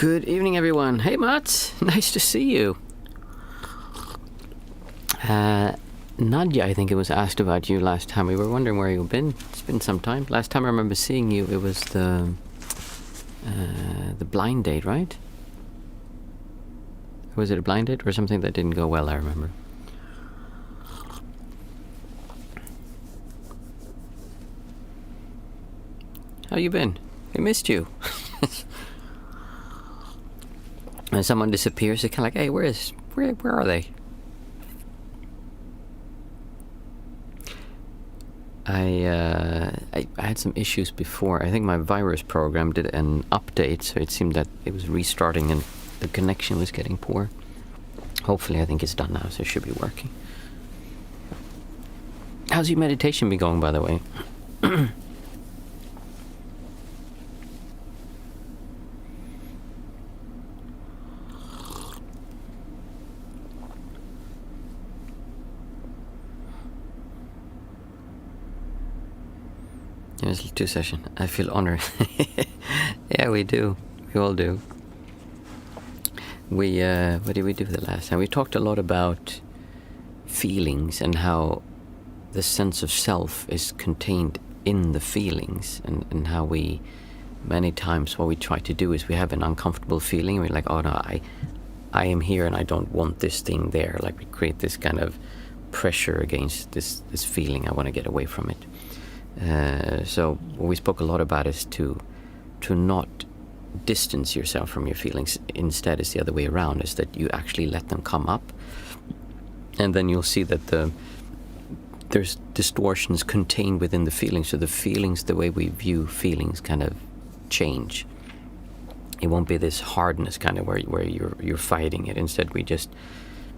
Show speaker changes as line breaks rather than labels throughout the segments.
Good evening, everyone. Hey, Mats. Nice to see you. Nadia, I think it was, asked about you last time. We were wondering where you've been. It's been some time. Last time I remember seeing you, it was the blind date, right? Was it a blind date or something that didn't go well, I remember? How you been? I missed you. When someone disappears, it's kind of like, hey, where are they? I had some issues before. I think my virus program did an update, so it seemed that it was restarting and the connection was getting poor. Hopefully, I think it's done now, so it should be working. How's your meditation been going, by the way? It's a 2 session. I feel honored. Yeah, we do. We all do. What did we do the last time? We talked a lot about feelings and how the sense of self is contained in the feelings, and how we, many times what we try to do is we have an uncomfortable feeling and we're like, oh no, I am here and I don't want this thing there. Like we create this kind of pressure against this feeling. I want to get away from it. So what we spoke a lot about is to not distance yourself from your feelings. Instead, it's the other way around, is that you actually let them come up, and then you'll see that there's distortions contained within the feelings. So the feelings, the way we view feelings, kind of change. It won't be this hardness kind of where you're fighting it. Instead, we just,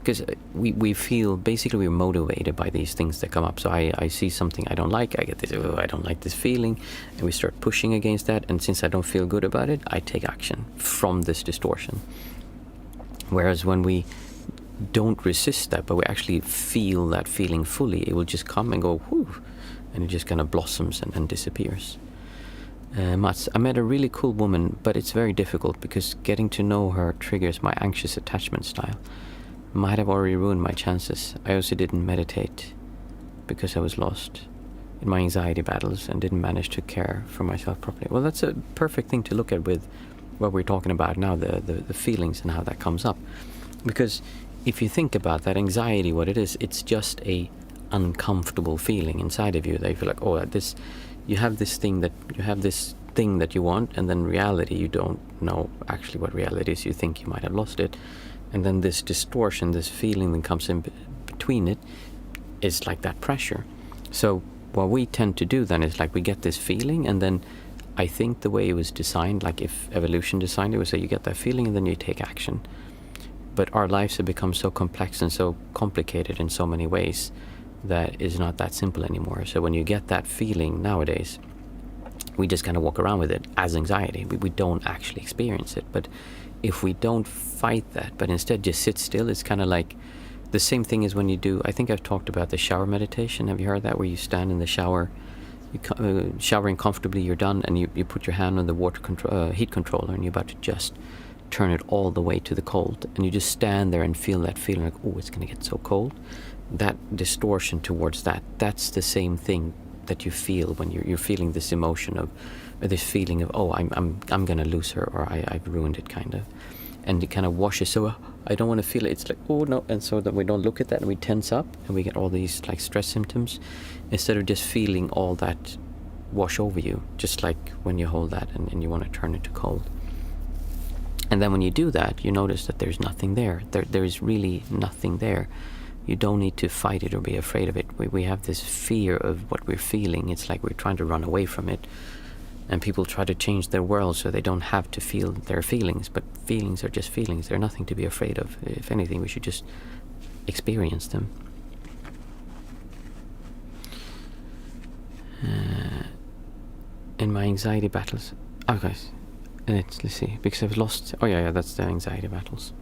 because we feel, basically we're motivated by these things that come up. So I see something I don't like, I get this, oh, I don't like this feeling, and we start pushing against that, and since I don't feel good about it, I take action from this distortion. Whereas when we don't resist that, but we actually feel that feeling fully, it will just come and go, whoo, and it just kind of blossoms and disappears. Mats, I met a really cool woman, but it's very difficult because getting to know her triggers my anxious attachment style. Might have already ruined my chances. I also didn't meditate because I was lost in my anxiety battles and didn't manage to care for myself properly. Well, that's a perfect thing to look at with what we're talking about now, the feelings and how that comes up. Because if you think about that anxiety, what it is, it's just a uncomfortable feeling inside of you that you feel like, oh, you have this thing that you want, and then reality, you don't know actually what reality is. You think you might have lost it. And then this distortion, this feeling that comes in between it, is like that pressure. So what we tend to do then is like we get this feeling, and then I think the way it was designed, like if evolution designed it, was that you get that feeling and then you take action. But our lives have become so complex and so complicated in so many ways that it's not that simple anymore. So when you get that feeling nowadays, we just kind of walk around with it as anxiety. We don't actually experience it. But if we don't fight that, but instead just sit still, it's kind of like the same thing as when you do, I think I've talked about the shower meditation. Have you heard that? Where you stand in the shower, showering comfortably, you're done, and you put your hand on the heat controller, and you're about to just turn it all the way to the cold, and you just stand there and feel that feeling like, oh, it's going to get so cold. That distortion towards that's the same thing that you feel when you're feeling this emotion of, or this feeling of, oh, I'm going to lose her, or I've ruined it, kind of. And it kind of washes, so I don't want to feel it. It's like, oh no, and so that we don't look at that and we tense up and we get all these like stress symptoms, instead of just feeling all that wash over you, just like when you hold that and you want to turn it to cold. And then when you do that, you notice that there's nothing there. There is really nothing there. You don't need to fight it or be afraid of it. We have this fear of what we're feeling. It's like we're trying to run away from it. And people try to change their world so they don't have to feel their feelings. But feelings are just feelings. They're nothing to be afraid of. If anything, we should just experience them. In my anxiety battles... Oh, guys. Let's see. Because I've lost... Oh, yeah, that's the anxiety battles.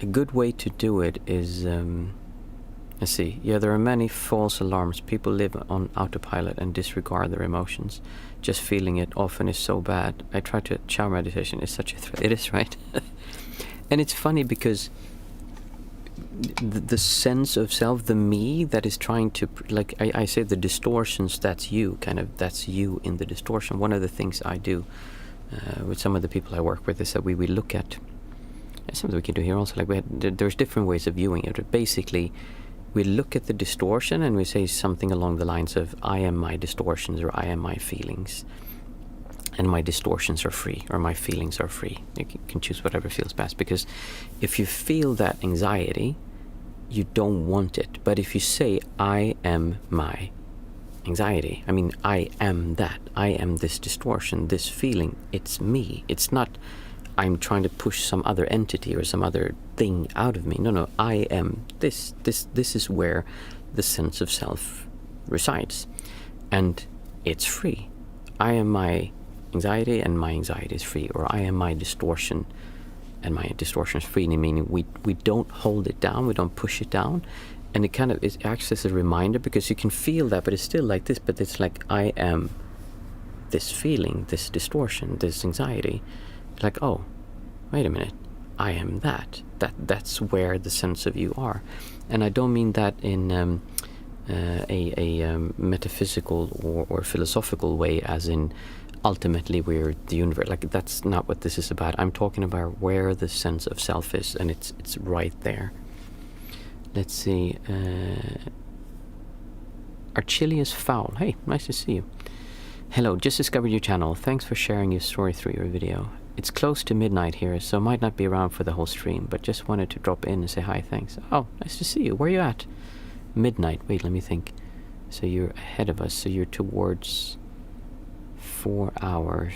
A good way to do it is Let's see. Yeah, there are many false alarms. People live on autopilot and disregard their emotions. Just feeling it often is so bad. I try to chow meditation. It's such a threat. It is, right? And it's funny because the sense of self, the me that is trying to, like I say, the distortions, that's you, that's you in the distortion. One of the things I do with some of the people I work with is that we look at, something we can do here also, like there's different ways of viewing it. But basically, we look at the distortion and we say something along the lines of, I am my distortions, or I am my feelings. And my distortions are free, or my feelings are free. You can choose whatever feels best. Because if you feel that anxiety, you don't want it. But if you say, I am my anxiety, I mean, I am that. I am this distortion, this feeling. It's me. It's not, I'm trying to push some other entity or some other thing out of me. No, I am this. This is where the sense of self resides. And it's free. I am my anxiety and my anxiety is free. Or I am my distortion and my distortion is free. Meaning we don't hold it down, we don't push it down. And it acts as a reminder, because you can feel that, but it's still like this, but it's like, I am this feeling, this distortion, this anxiety. Like, oh, wait a minute, I am that. That's where the sense of you are. And I don't mean that in a metaphysical or philosophical way, as in ultimately we're the universe. Like, that's not what this is about. I'm talking about where the sense of self is, and it's right there. Let's see. Archilius Fowl. Hey, nice to see you. Hello, just discovered your channel. Thanks for sharing your story through your video. It's close to midnight here, so might not be around for the whole stream, but just wanted to drop in and say hi, thanks. Oh, nice to see you. Where are you at? Midnight. Wait, let me think. So you're ahead of us, so you're towards 4 hours.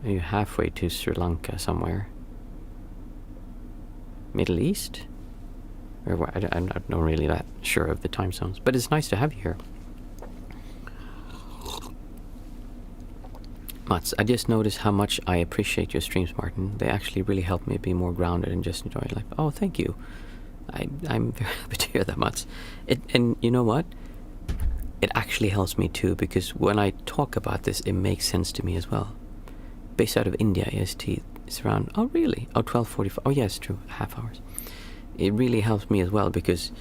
Are you halfway to Sri Lanka somewhere? Middle East? Or what? I'm not really that sure of the time zones, but it's nice to have you here. Mats, I just noticed how much I appreciate your streams, Martin. They actually really help me be more grounded and just enjoy life. Oh, thank you. I'm very happy to hear that, Mats. And you know what? It actually helps me too, because when I talk about this, it makes sense to me as well. Based out of India, EST, it's around, oh really? Oh, 12:45. Oh yeah, it's true, half hours. It really helps me as well, because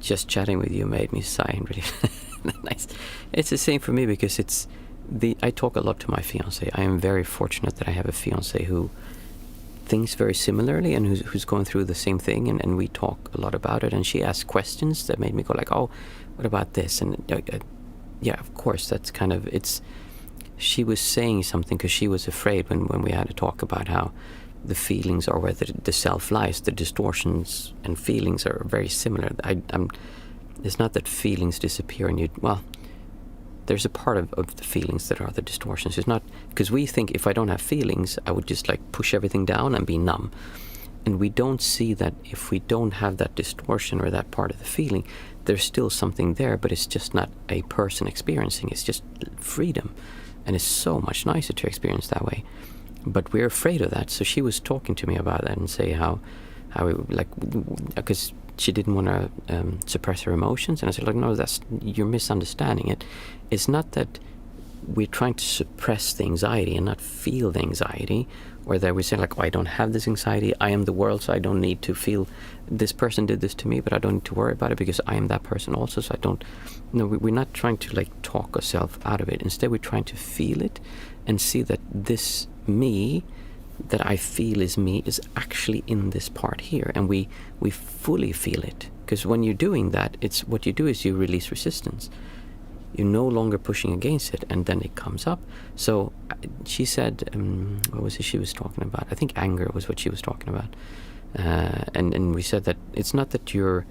just chatting with you made me sigh and really nice. It's the same for me, because I talk a lot to my fiance. I am very fortunate that I have a fiance who thinks very similarly and who's going through the same thing, and we talk a lot about it, and she asks questions that made me go like, oh, what about this? And yeah, of course, that's kind of, she was saying something because she was afraid when we had to talk about how the feelings are where the self lies. The distortions and feelings are very similar. It's not that feelings disappear and there's a part of the feelings that are the distortions. It's not, because we think if I don't have feelings, I would just like push everything down and be numb. And we don't see that if we don't have that distortion or that part of the feeling, there's still something there, but it's just not a person experiencing. It's just freedom. And it's so much nicer to experience that way. But we're afraid of that. So she was talking to me about that and say how because she didn't want to suppress her emotions. And I said, like, no, you're misunderstanding it. It's not that we're trying to suppress the anxiety and not feel the anxiety, or that we say like, oh, I don't have this anxiety, I am the world, so I don't need to feel this person did this to me, but I don't need to worry about it because I am that person also, so I don't. No, we're not trying to like talk ourselves out of it. Instead, we're trying to feel it and see that this me that I feel is me is actually in this part here, and we fully feel it. Because when you're doing that, it's what you do is you release resistance. You're no longer pushing against it, and then it comes up. So she said, what was it she was talking about? I think anger was what she was talking about. And we said that it's not that you're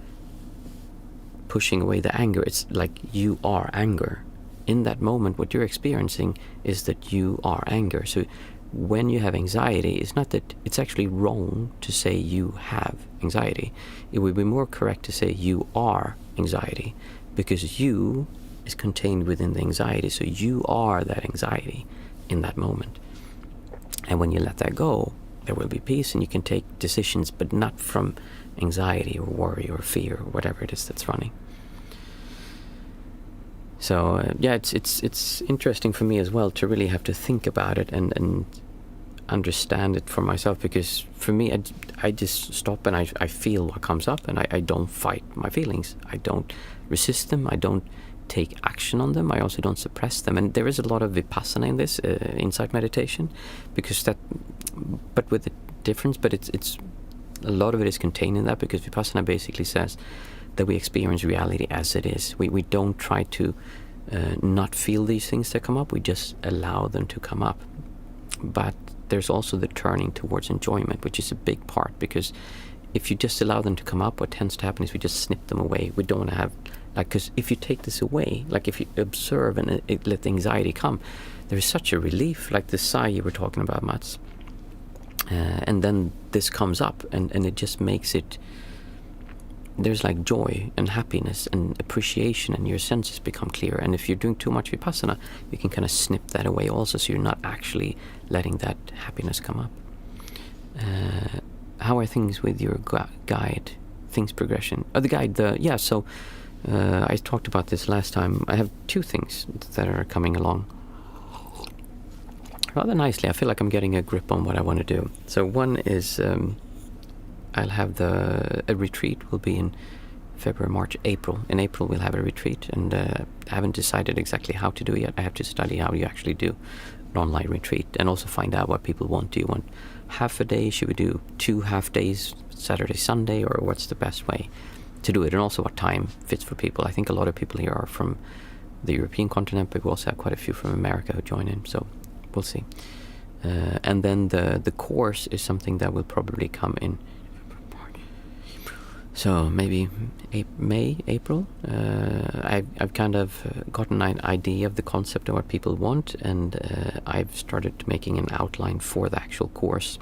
pushing away the anger, it's like you are anger. In that moment, what you're experiencing is that you are anger. So when you have anxiety, it's not that it's actually wrong to say you have anxiety. It would be more correct to say you are anxiety, because you is contained within the anxiety. So you are that anxiety in that moment. And when you let that go, there will be peace, and you can take decisions, but not from anxiety or worry or fear or whatever it is that's running. So it's interesting for me as well to really have to think about it and understand it for myself, because for me I just stop and I feel what comes up, and I don't fight my feelings. I don't resist them. I don't take action on them. I also don't suppress them. And there is a lot of vipassana in this insight meditation, because but with the difference, but it's a lot of it is contained in that, because vipassana basically says that we experience reality as it is. We don't try to not feel these things that come up. We just allow them to come up. But there's also the turning towards enjoyment, which is a big part, because if you just allow them to come up, what tends to happen is we just snip them away. We don't want to have, because if you take this away, if you observe and let the anxiety come, there is such a relief, like the sigh you were talking about, Mats. And then this comes up, and it just makes it, there's joy and happiness and appreciation, and your senses become clear. And if you're doing too much vipassana, you can kind of snip that away also, so you're not actually letting that happiness come up. How are things with your guide, things progression? The guide, so I talked about this last time. I have 2 things that are coming along rather nicely. I feel like I'm getting a grip on what I want to do. So one is I'll have a retreat will be in February, March, April. In April we'll have a retreat, and I haven't decided exactly how to do it yet. I have to study how you actually do an online retreat, and also find out what people want. Do you want half a day? Should we do 2 half days, Saturday, Sunday, or what's the best way to do it? And also what time fits for people. I think a lot of people here are from the European continent, but we also have quite a few from America who join in, so we'll see. And then the course is something that will probably come in, so maybe May, April. I've kind of gotten an idea of the concept of what people want, and I've started making an outline for the actual course.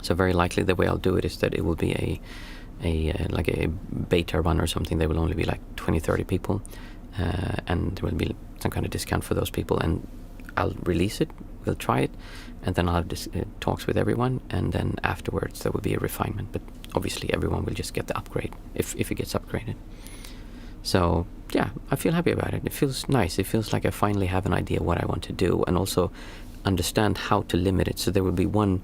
So very likely the way I'll do it is that it will be a beta run or something. There will only be 20-30 people, and there will be some kind of discount for those people, and I'll release it, we'll try it, and then I'll have talks with everyone, and then afterwards there will be a refinement. But obviously everyone will just get the upgrade if it gets upgraded. So yeah, I feel happy about it. It feels nice. It feels like I finally have an idea what I want to do, and also understand how to limit it. So there will be one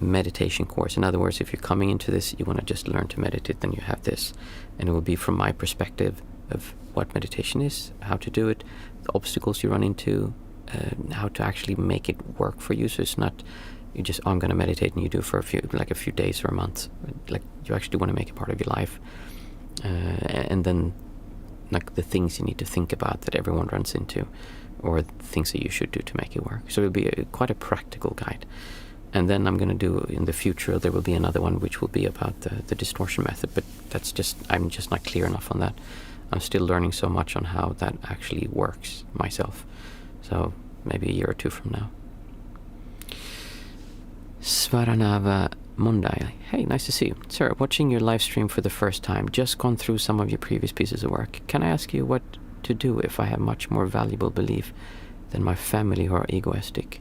meditation course. In other words, if you're coming into this, you want to just learn to meditate, then you have this, and it will be from my perspective of what meditation is, how to do it, the obstacles you run into, how to actually make it work for you. So it's not you just, I'm going to meditate, and you do it for a few days or a month. You actually want to make it part of your life, and then the things you need to think about that everyone runs into, or things that you should do to make it work. So it'll be quite a practical guide. And then I'm going to do, in the future, there will be another one which will be about the distortion method, but I'm just not clear enough on that. I'm still learning so much on how that actually works myself. So maybe a year or 2 from now. Svaranava Mondai. Hey, nice to see you. Sir, watching your live stream for the first time, just gone through some of your previous pieces of work. Can I ask you what to do if I have much more valuable belief than my family who are egoistic?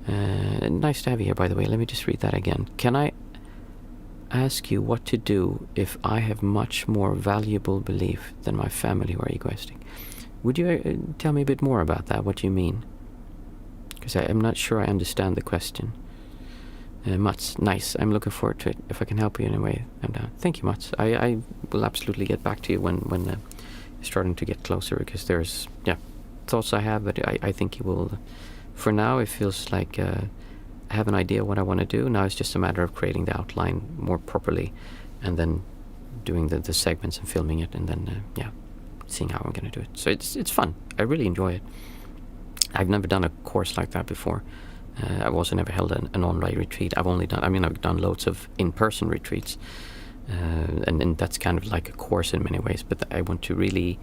Nice to have you here, by the way. Let me just read that again. Can I ask you what to do if I have much more valuable belief than my family who are egoistic? Would you tell me a bit more about that, what you mean? Because I'm not sure I understand the question. Mats, nice. I'm looking forward to it. If I can help you in a way, I'm down. Thank you, Mats. I will absolutely get back to you when you're starting to get closer, because there's thoughts I have, but I think you will. For now, it feels like I have an idea what I want to do. Now it's just a matter of creating the outline more properly, and then doing the segments and filming it, and then seeing how I'm going to do it. So it's fun. I really enjoy it. I've never done a course like that before. I've also never held an online retreat. I've done loads of in-person retreats, and that's kind of like a course in many ways. But I want to really,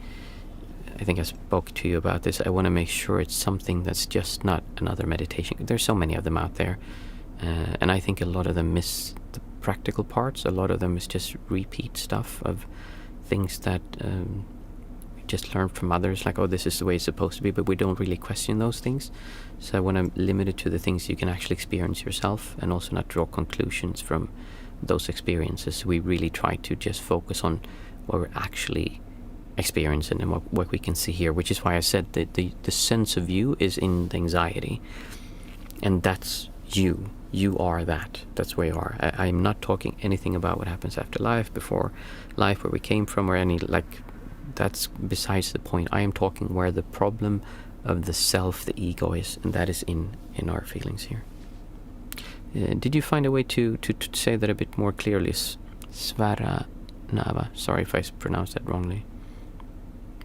I think I spoke to you about this, I want to make sure it's something that's just not another meditation. There's so many of them out there, and I think a lot of them miss the practical parts. A lot of them is just repeat stuff of things that just learn from others, like, oh, this is the way it's supposed to be, but we don't really question those things. So I want to limit it to the things you can actually experience yourself, and also not draw conclusions from those experiences. We really try to just focus on what we're actually experiencing and what we can see here, which is why I said that the sense of you is in the anxiety, and that's you. You are that. That's where you are. I'm not talking anything about what happens after life, before life, where we came from, or any, like, that's besides the point. I am talking where the problem of the self, the ego is, and that is in our feelings here. Did you find a way to say that a bit more clearly? Svara Nava. Sorry if I pronounced that wrongly.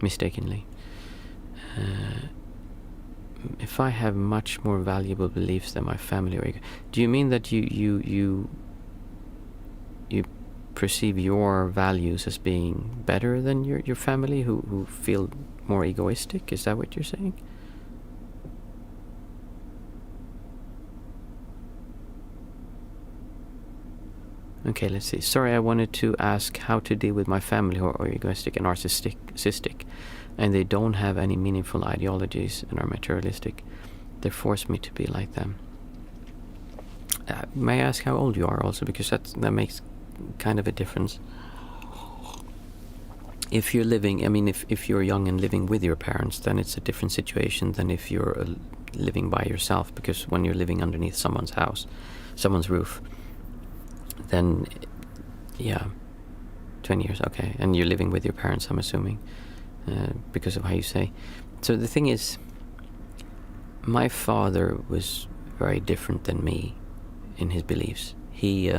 Mistakenly. If I have much more valuable beliefs than my family or ego, do you mean that you perceive your values as being better than your family, who feel more egoistic? Is that what you're saying? Okay, let's see. Sorry, I wanted to ask how to deal with my family who are egoistic and narcissistic, and they don't have any meaningful ideologies and are materialistic. They force me to be like them. May I ask how old you are also, because that makes kind of a difference. If you're living, I mean, if you're young and living with your parents, then it's a different situation than if you're living by yourself, because when you're living underneath someone's house, someone's roof, then, yeah, 20 years, okay. And you're living with your parents, I'm assuming, because of how you say. So the thing is, my father was very different than me in his beliefs. He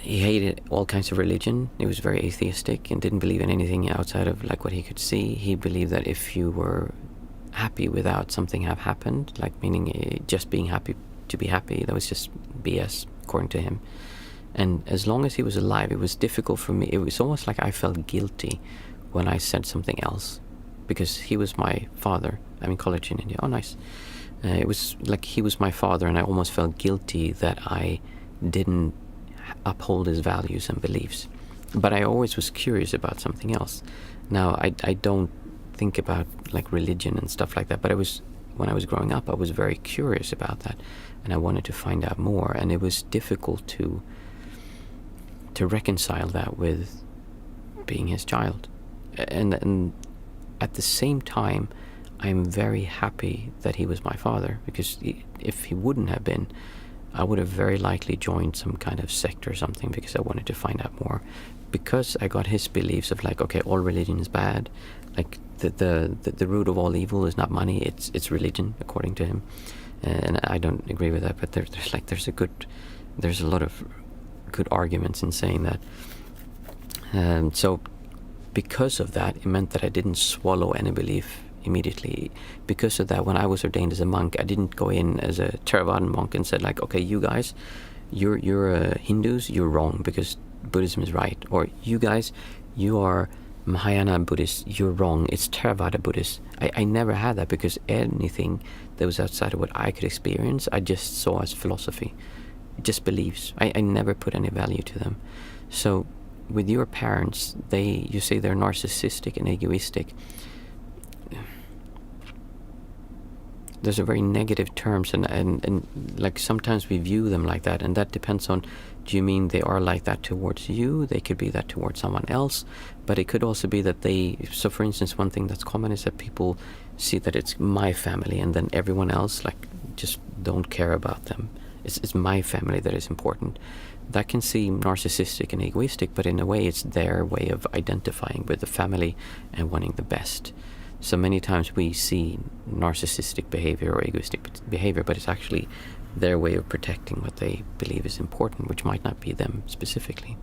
hated all kinds of religion. He was very atheistic and didn't believe in anything outside of, like, what he could see. He believed that if you were happy without something have happened, like, meaning just being happy to be happy, that was just BS, according to him. And as long as he was alive, it was difficult for me. It was almost like I felt guilty when I said something else, because he was my father. I'm in college in India. Oh, nice. It was like he was my father, and I almost felt guilty that I didn't uphold his values and beliefs. But I always was curious about something else. Now, I don't think about, like, religion and stuff like that, but when I was growing up, I was very curious about that, and I wanted to find out more, and it was difficult to reconcile that with being his child. And at the same time, I'm very happy that he was my father, because if he wouldn't have been, I would have very likely joined some kind of sect or something, because I wanted to find out more. Because I got his beliefs of, like, okay, all religion is bad, like the root of all evil is not money, it's religion, according to him. And I don't agree with that, but there's a lot of good arguments in saying that. So because of that, it meant that I didn't swallow any belief immediately. Because of that, when I was ordained as a monk, I didn't go in as a Theravadan monk and said, like, okay, you guys, you're Hindus, you're wrong because Buddhism is right. Or you guys, you are Mahayana Buddhists, you're wrong, it's Theravada Buddhist. I never had that, because anything that was outside of what I could experience, I just saw as philosophy, just beliefs. I never put any value to them. So with your parents, you say they're narcissistic and egoistic. Those are very negative terms, and like, sometimes we view them like that, and that depends on, do you mean they are like that towards you? They could be that towards someone else, but it could also be that so for instance, one thing that's common is that people see that it's my family, and then everyone else, like, just don't care about them. It's my family that is important. That can seem narcissistic and egoistic, but in a way it's their way of identifying with the family and wanting the best. So many times we see narcissistic behavior or egoistic behavior, but it's actually their way of protecting what they believe is important, which might not be them specifically.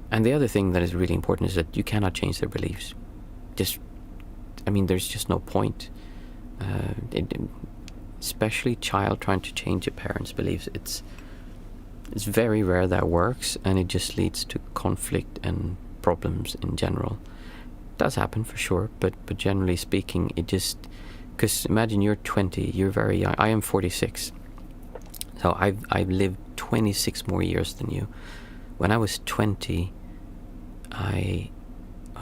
And the other thing that is really important is that you cannot change their beliefs. There's just no point. Especially child trying to change a parent's beliefs, it's very rare that works, and it just leads to conflict and problems in general. Does happen for sure, but generally speaking, it just, because imagine you're 20, you're very young. I am 46, so I've lived 26 more years than you. When I was 20,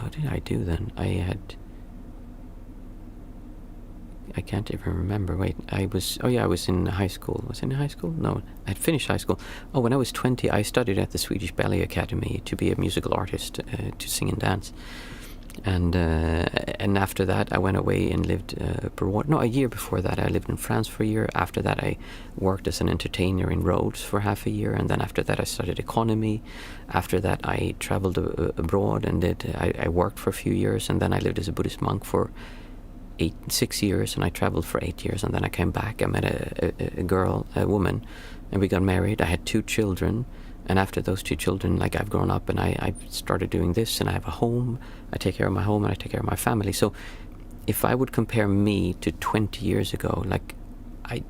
what did I do then? I can't even remember. Wait, I was in high school. Was I in high school? No, I had finished high school. Oh, when I was 20, I studied at the Swedish Ballet Academy to be a musical artist, to sing and dance. And after that, I went away and lived abroad. No, a year before that, I lived in France for a year. After that, I worked as an entertainer in Rhodes for half a year. And then after that, I studied economy. After that, I traveled abroad and I worked for a few years. And then I lived as a Buddhist monk for 6 years, and I traveled for 8 years. And then I came back. I met a woman, and we got married. I had 2 children. And after those 2 children, like, I've grown up and I started doing this, and I have a home. I take care of my home and I take care of my family. So if I would compare me to 20 years ago, like, I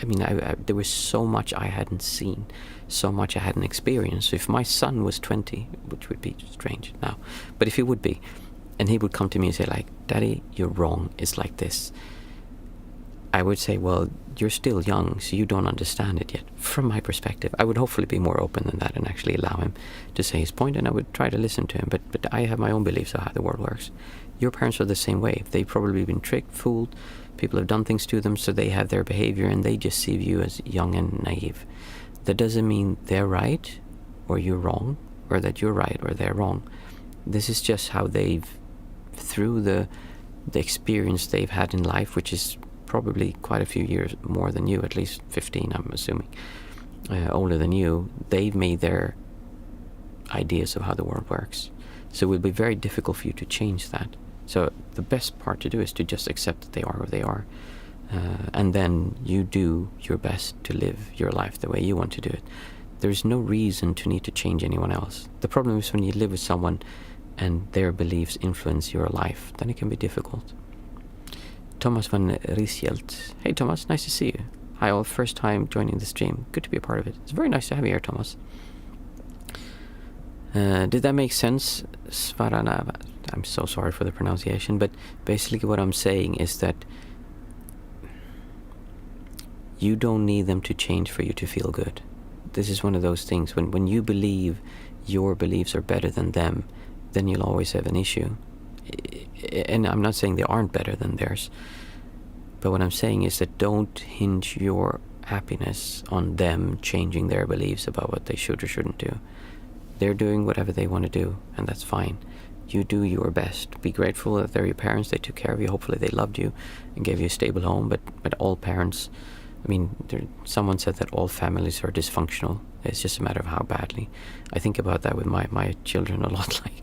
there was so much I hadn't seen, so much I hadn't experienced. So if my son was 20, which would be strange now, but if he would be, and he would come to me and say, like, Daddy, you're wrong, it's like this, I would say, well, you're still young, so you don't understand it yet. From my perspective, I would hopefully be more open than that and actually allow him to say his point, and I would try to listen to him. But I have my own beliefs of how the world works. Your parents are the same way. They've probably been tricked, fooled. People have done things to them, so they have their behavior, and they just see you as young and naive. That doesn't mean they're right or you're wrong, or that you're right or they're wrong. This is just how they've, through the experience they've had in life, which is probably quite a few years more than you, at least 15, I'm assuming, older than you, they've made their ideas of how the world works. So it will be very difficult for you to change that. So the best part to do is to just accept that they are who they are. And then you do your best to live your life the way you want to do it. There's no reason to need to change anyone else. The problem is when you live with someone and their beliefs influence your life, then it can be difficult. Thomas van Riesjelt. Hey Thomas, nice to see you. Hi all, first time joining the stream. Good to be a part of it. It's very nice to have you here, Thomas. Did that make sense, Svarana? I'm so sorry for the pronunciation, but basically what I'm saying is that you don't need them to change for you to feel good. This is one of those things, when you believe your beliefs are better than them, then you'll always have an issue. And I'm not saying they aren't better than theirs, but what I'm saying is that don't hinge your happiness on them changing their beliefs about what they should or shouldn't do. They're doing whatever they want to do, and that's fine. You do your best. Be grateful that they're your parents, they took care of you, hopefully they loved you and gave you a stable home, but all parents, I mean, someone said that all families are dysfunctional. It's just a matter of how badly. I think about that with my children a lot. Like,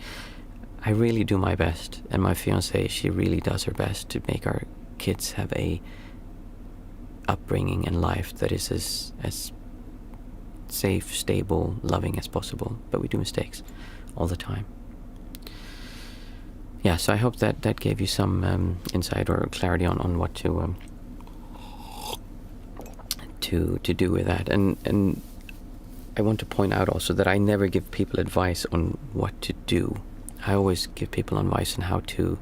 I really do my best, and my fiancée, she really does her best to make our kids have a upbringing and life that is as safe, stable, loving as possible. But we do mistakes all the time. Yeah, so I hope that gave you some insight or clarity on what to do with that. And I want to point out also that I never give people advice on what to do. I always give people advice on how to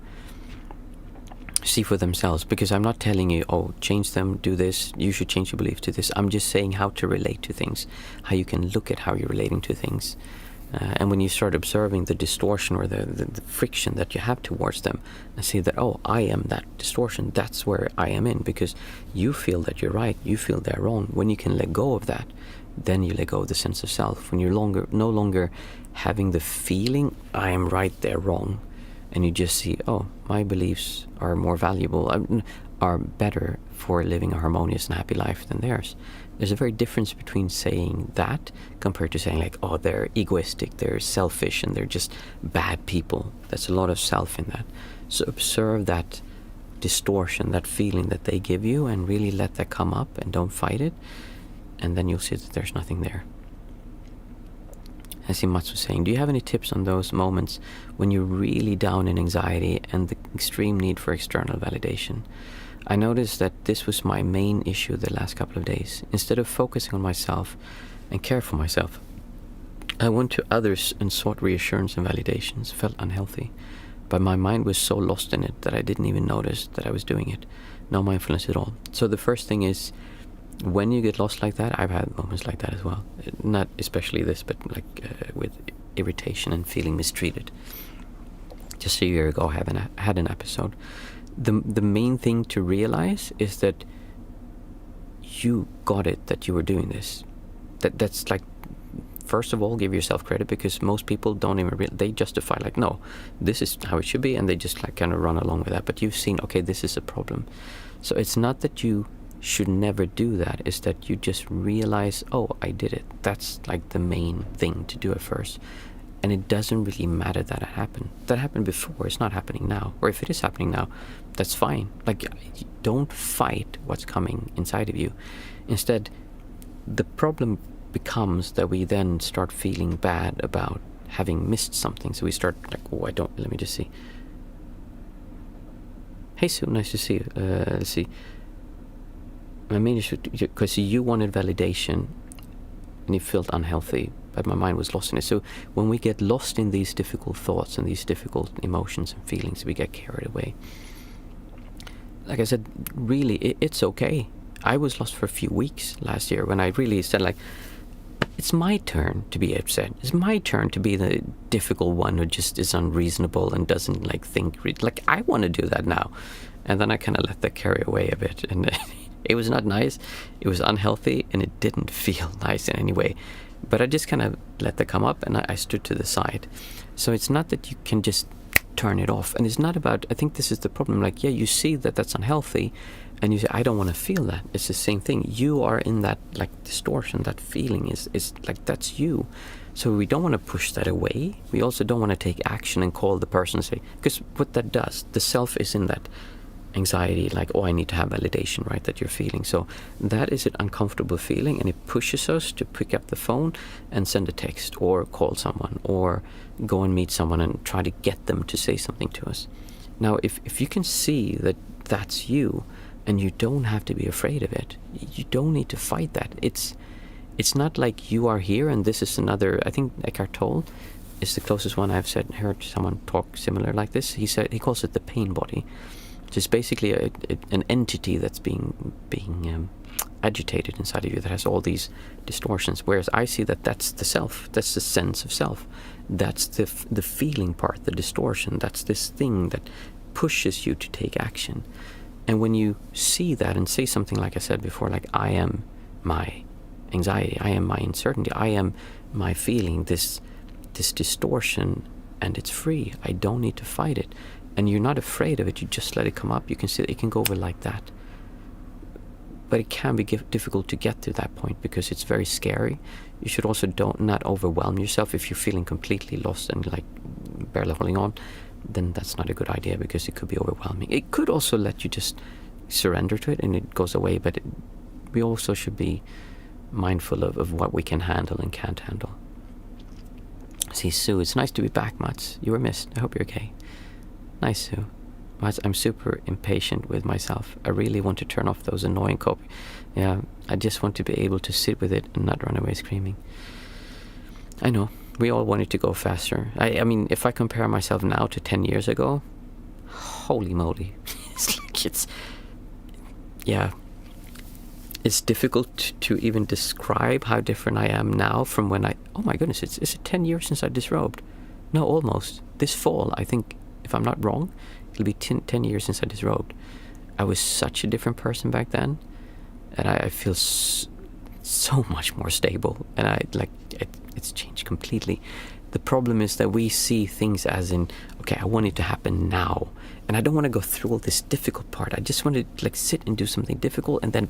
see for themselves, because I'm not telling you, oh, change them, do this, you should change your belief to this. I'm just saying how to relate to things, how you can look at how you're relating to things. And when you start observing the distortion or the friction that you have towards them, and see that, oh, I am that distortion, that's where I am in, because you feel that you're right, you feel they're wrong. When you can let go of that, then you let go of the sense of self. When you're no longer having the feeling, I am right, they're wrong, and you just see, oh, my beliefs are more valuable, are better for living a harmonious and happy life than theirs. There's a very difference between saying that compared to saying, like, oh, they're egoistic, they're selfish, and they're just bad people. There's a lot of self in that. So observe that distortion, that feeling that they give you, and really let that come up and don't fight it. And then you'll see that there's nothing there. As Mats was saying, do you have any tips on those moments when you're really down in anxiety and the extreme need for external validation? I noticed that this was my main issue the last couple of days. Instead of focusing on myself and care for myself, I went to others and sought reassurance and validations, felt unhealthy. But my mind was so lost in it that I didn't even notice that I was doing it. No mindfulness at all. So the first thing is, when you get lost like that, I've had moments like that as well. Not especially this, but like with irritation and feeling mistreated. just a year ago, I had an episode. The main thing to realize is that you got it, that you were doing this. That's like, first of all, give yourself credit, because most people don't even they justify, like, no, this is how it should be, and they just like kind of run along with that. But you've seen, okay, this is a problem. So it's not that you should never do that, it's that you just realize, oh, I did it. That's like the main thing to do at first. And it doesn't really matter that it happened. That happened before, it's not happening now. Or if it is happening now, that's fine. Like, don't fight what's coming inside of you. Instead, the problem becomes that we then start feeling bad about having missed something. So we start like, oh, let me just see. Hey Sue, nice to see you. Let's see. I mean, because you wanted validation and you felt unhealthy, but my mind was lost in it. So when we get lost in these difficult thoughts and these difficult emotions and feelings, we get carried away. Like I said, really, it's okay. I was lost for a few weeks last year when I really said, like, it's my turn to be upset. It's my turn to be the difficult one who just is unreasonable and doesn't like think. Like, I want to do that now. And then I kind of let that carry away a bit. And it was not nice. It was unhealthy, and it didn't feel nice in any way. But I just kind of let that come up, and I stood to the side. So it's not that you can just turn it off. And it's not about, I think this is the problem. Like, yeah, you see that that's unhealthy, and you say, I don't want to feel that. It's the same thing. You are in that like distortion. That feeling is like, that's you. So we don't want to push that away. We also don't want to take action and call the person and say, because what that does, the self is in that anxiety, like, oh, I need to have validation, right, that you're feeling. So that is an uncomfortable feeling, and it pushes us to pick up the phone and send a text or call someone or go and meet someone and try to get them to say something to us. Now, if you can see that that's you, and you don't have to be afraid of it, you don't need to fight that. It's not like you are here and this is another. I think Eckhart Tolle is the closest one I've heard someone talk similar like this. He calls it the pain body. It's basically an entity that's being agitated inside of you, that has all these distortions. Whereas I see that that's the self, that's the sense of self, that's the feeling part, the distortion. That's this thing that pushes you to take action. And when you see that and say something like I said before, like, I am my anxiety, I am my uncertainty, I am my feeling, this distortion, and it's free. I don't need to fight it. And you're not afraid of it, you just let it come up. You can see that it can go over like that. But it can be difficult to get to that point because it's very scary. You should also not overwhelm yourself. If you're feeling completely lost and like barely holding on, then that's not a good idea because it could be overwhelming. It could also let you just surrender to it and it goes away, but we also should be mindful of what we can handle and can't handle. See, Sue, it's nice to be back, Mats. You were missed. I hope you're okay. Nice, Sue. Mats, I'm super impatient with myself. I really want to turn off those annoying copy. Yeah, I just want to be able to sit with it and not run away screaming. I know. We all want it to go faster. I mean, if I compare myself now to 10 years ago, holy moly. It's difficult to even describe how different I am now from when oh my goodness, is it 10 years since I disrobed? No, almost. This fall, I think, if I'm not wrong, it'll be 10 years since I disrobed. I was such a different person back then, and I feel so much more stable, and it's changed completely. The problem is that we see things as in, okay, I want it to happen now, and I don't want to go through all this difficult part. I just want to like sit and do something difficult, and then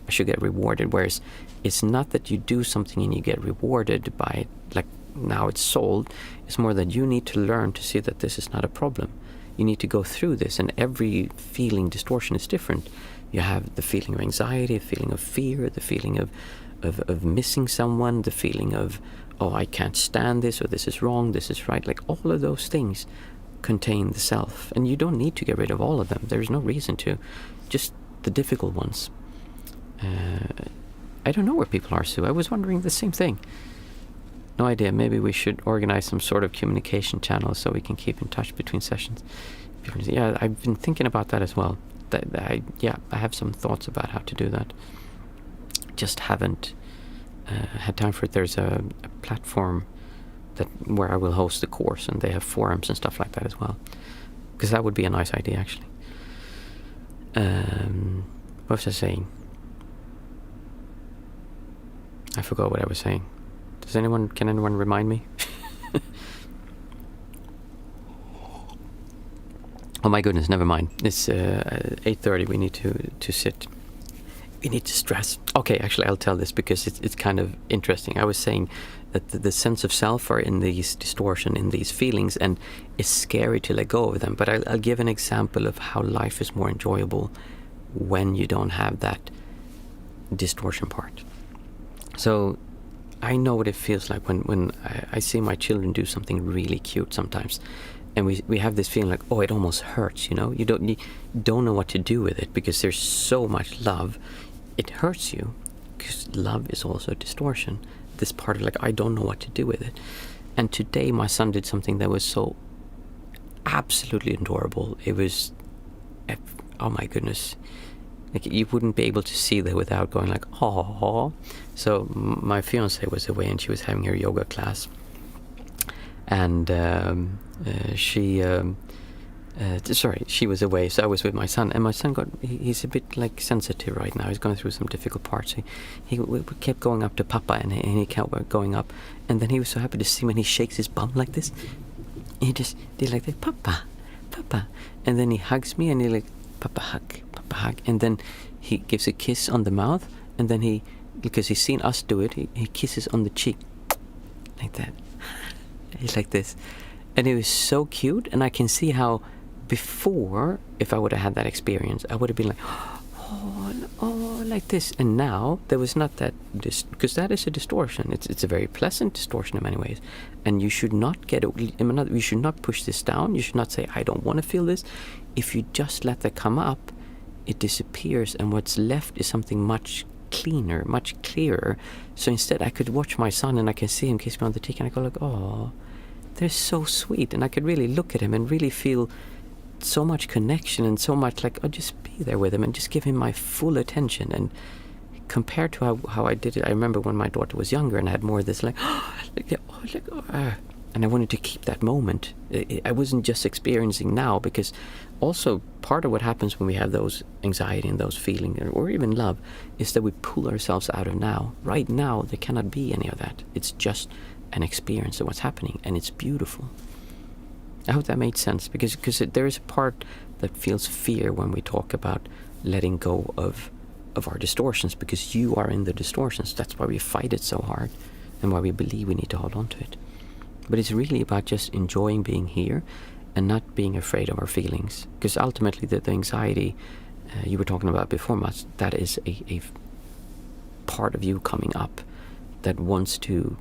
I should get rewarded. Whereas it's not that you do something and you get rewarded by like now it's solved. It's more that you need to learn to see that this is not a problem. You need to go through this, and every feeling distortion is different. You have the feeling of anxiety, the feeling of fear, the feeling of missing someone, the feeling of, oh, I can't stand this, or this is wrong, this is right. Like, all of those things contain the self, and you don't need to get rid of all of them. There's no reason to. Just the difficult ones. I don't know where people are, Sue. I was wondering the same thing. No idea. Maybe we should organize some sort of communication channel so we can keep in touch between sessions. Yeah, I've been thinking about that as well. I have some thoughts about how to do that. Just haven't had time for it. There's a platform where I will host the course, and they have forums and stuff like that as well. Because that would be a nice idea, actually. What was I saying? I forgot what I was saying. Can anyone remind me? Oh my goodness, never mind. It's 8:30. We need to sit. We need to stress. Okay, actually, I'll tell this because it's kind of interesting. I was saying that the sense of self are in these distortion, in these feelings, and it's scary to let go of them. But I'll give an example of how life is more enjoyable when you don't have that distortion part. So I know what it feels like when I see my children do something really cute sometimes. And we have this feeling like, oh, it almost hurts, you know? You don't know what to do with it because there's so much love. It hurts you because love is also a distortion. This part of like, I don't know what to do with it. And today my son did something that was so absolutely adorable. It was, oh my goodness. Like, you wouldn't be able to see that without going like, oh. So my fiance was away and she was having her yoga class. And she was away, so I was with my son, and my son he's a bit like sensitive right now. He's going through some difficult parts. He kept going up to Papa, and he kept going up, and then he was so happy to see when he shakes his bum like this. He just did like that, Papa, and then he hugs me, and he like, Papa hug, and then he gives a kiss on the mouth, and then because he's seen us do it, he kisses on the cheek, like that. He's like this. And it was so cute, and I can see how before, if I would have had that experience, I would have been like, oh, like this. And now there was not that, because that is a distortion. It's a very pleasant distortion in many ways, and you should not you should not push this down. You should not say, I don't want to feel this. If you just let that come up, it disappears, and what's left is something much cleaner, much clearer. So instead, I could watch my son, and I can see him kiss me on the cheek, and I go like, oh, they're so sweet. And I could really look at him and really feel so much connection and so much like, just be there with him and just give him my full attention. And compared to how I did it, I remember when my daughter was younger and I had more of this like, and I wanted to keep that moment. I wasn't just experiencing now, because also part of what happens when we have those anxiety and those feelings, or even love, is that we pull ourselves out of now. Right now, there cannot be any of that. It's just an experience of what's happening, and it's beautiful. I hope that made sense, because there is a part that feels fear when we talk about letting go of our distortions, because you are in the distortions. That's why we fight it so hard, and why we believe we need to hold on to it. But it's really about just enjoying being here and not being afraid of our feelings, because ultimately the anxiety you were talking about before, Mats, that is a part of you coming up that wants to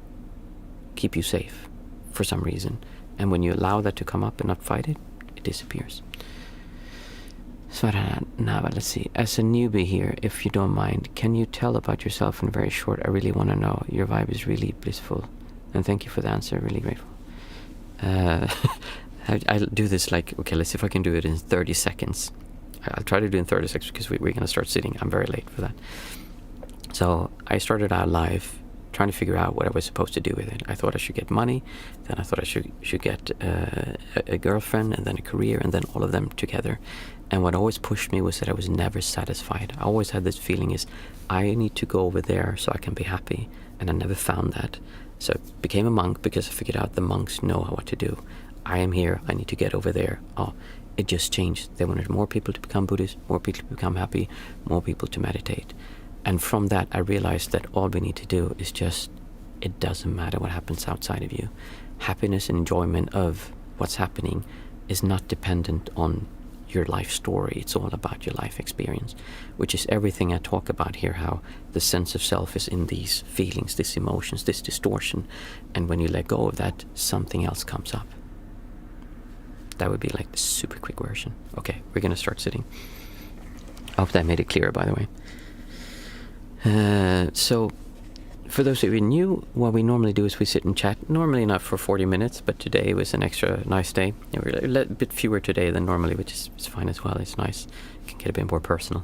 keep you safe for some reason. And when you allow that to come up and not fight it, it disappears. So now, let's see. As a newbie here, if you don't mind, can you tell about yourself in very short? I really want to know. Your vibe is really blissful. And thank you for the answer. Really grateful. I'll do this like, okay, let's see if I can do it in 30 seconds. I'll try to do it in 30 seconds because we're going to start sitting. I'm very late for that. So I started out live trying to figure out what I was supposed to do with it. I thought I should get money, then I thought I should get a girlfriend, and then a career, and then all of them together. And what always pushed me was that I was never satisfied. I always had this feeling is, I need to go over there so I can be happy, and I never found that. So I became a monk because I figured out the monks know what to do. I am here, I need to get over there. Oh, it just changed. They wanted more people to become Buddhist, more people to become happy, more people to meditate. And from that, I realized that all we need to do is just, it doesn't matter what happens outside of you. Happiness and enjoyment of what's happening is not dependent on your life story. It's all about your life experience, which is everything I talk about here, how the sense of self is in these feelings, these emotions, this distortion. And when you let go of that, something else comes up. That would be like the super quick version. Okay, we're going to start sitting. I hope that made it clearer, by the way. So, for those of you new, what we normally do is we sit and chat, normally not for 40 minutes, but today was an extra nice day. We're a bit fewer today than normally, which is fine as well. It's nice. It can get a bit more personal.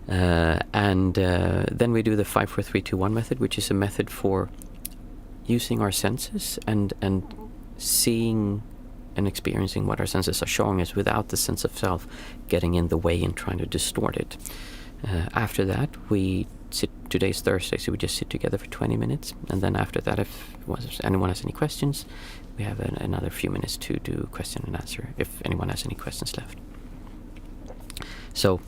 And then we do the 5, 4, 3, 2, 1 method, which is a method for using our senses and seeing and experiencing what our senses are showing us without the sense of self getting in the way and trying to distort it. After that, we sit. Today's Thursday, so we just sit together for 20 minutes, and then after that, if anyone has any questions, we have another few minutes to do question and answer if anyone has any questions left. So,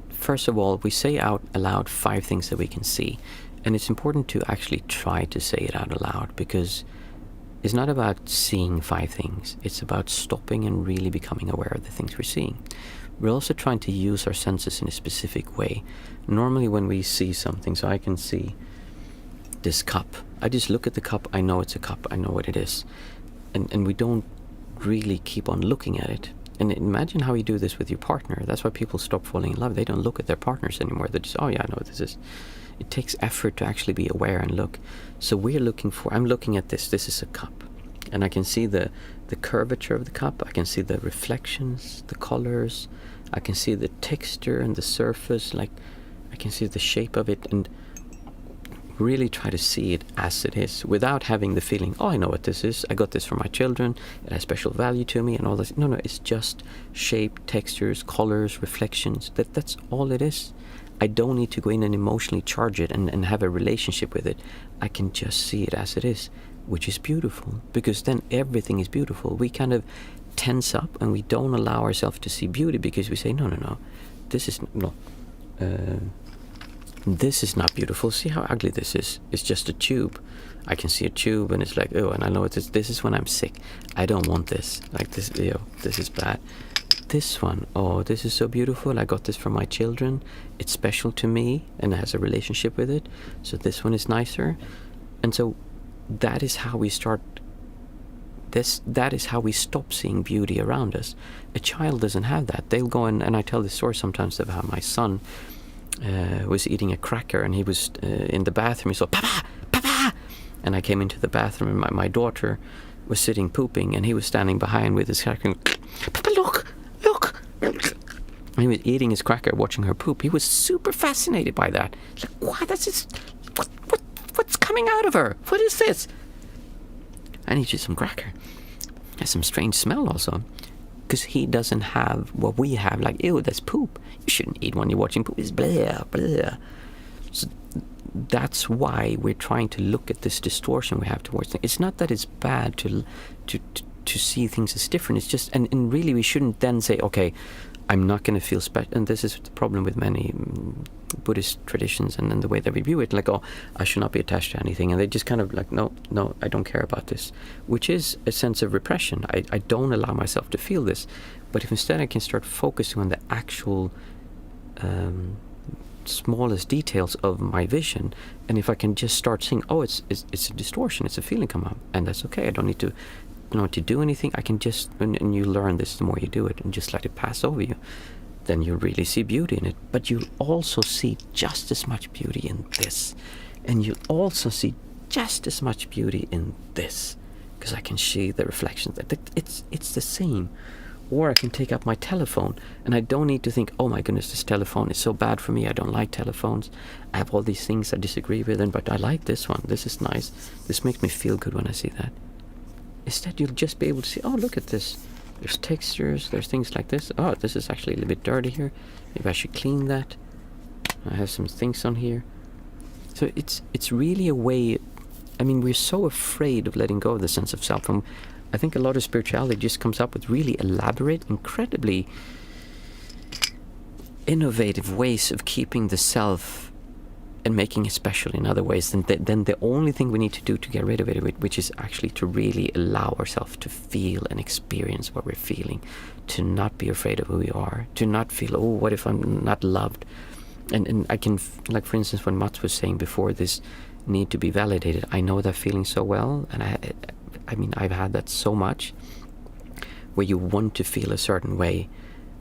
first of all, we say out aloud 5 things that we can see, and it's important to actually try to say it out aloud, because it's not about seeing 5 things, it's about stopping and really becoming aware of the things we're seeing. We're also trying to use our senses in a specific way. Normally when we see something, so I can see this cup. I just look at the cup, I know it's a cup, I know what it is. And we don't really keep on looking at it. And imagine how you do this with your partner. That's why people stop falling in love. They don't look at their partners anymore. They just, oh yeah, I know what this is. It takes effort to actually be aware and look. So I'm looking at this is a cup. And I can see the curvature of the cup, I can see the reflections, the colors, I can see the texture and the surface, like I can see the shape of it, and really try to see it as it is without having the feeling, oh, I know what this is, I got this from my children, it has special value to me and all this. No, it's just shape, textures, colors, reflections. That's all it is. I don't need to go in and emotionally charge it and have a relationship with it. I can just see it as it is, which is beautiful, because then everything is beautiful. We kind of tense up and we don't allow ourselves to see beauty because we say, no, this is not beautiful. See how ugly this is. It's just a tube. I can see a tube and it's like, oh, and I know this is when I'm sick. I don't want this. Like this, this is bad. This one, oh, this is so beautiful. I got this from my children. It's special to me and has a relationship with it. So this one is nicer. And so that is how we start that is how we stop seeing beauty around us. A child doesn't have that. They'll go and I tell this story sometimes of how my son was eating a cracker and he was in the bathroom. He saw, Papa! Papa! And I came into the bathroom and my daughter was sitting pooping and he was standing behind with his cracker and, Papa, look! And he was eating his cracker, watching her poop. He was super fascinated by that. He's like, what? That's just, what's coming out of her? What is this? I need you some cracker. It has some strange smell also. Because he doesn't have what we have, like, ew, that's poop. You shouldn't eat when you're watching poop. It's blah, blah. So that's why we're trying to look at this distortion we have towards things. It's not that it's bad to see things as different. It's just, and really we shouldn't then say, okay, I'm not going to feel special. And this is the problem with many Buddhist traditions and the way that we view it. Like, oh, I should not be attached to anything. And they just kind of like, no, I don't care about this. Which is a sense of repression. I don't allow myself to feel this. But if instead I can start focusing on the actual smallest details of my vision, and if I can just start seeing, oh, it's a distortion, it's a feeling come up, and that's okay. I don't need to to do anything. I can just, and you learn this the more you do it, and just let it pass over you, then you really see beauty in it. But you'll also see just as much beauty in this, and you'll also see just as much beauty in this, because I can see the reflections. It's the same. Or I can take up my telephone and I don't need to think, oh my goodness, this telephone is so bad for me. I don't like telephones. I have all these things I disagree with, but I like this one. This is nice. This makes me feel good when I see that. Instead, you'll just be able to see, oh, look at this. There's textures, there's things like this. Oh, this is actually a little bit dirty here. Maybe I should clean that. I have some things on here. So it's really a way, I mean, we're so afraid of letting go of the sense of self. And I think a lot of spirituality just comes up with really elaborate, incredibly innovative ways of keeping the self and making it special in other ways. And then the only thing we need to do to get rid of it, which is actually to really allow ourselves to feel and experience what we're feeling, to not be afraid of who we are, to not feel, oh, what if I'm not loved? And I can, like for instance, when Mats was saying before, this need to be validated. I know that feeling so well, and I mean, I've had that so much, where you want to feel a certain way,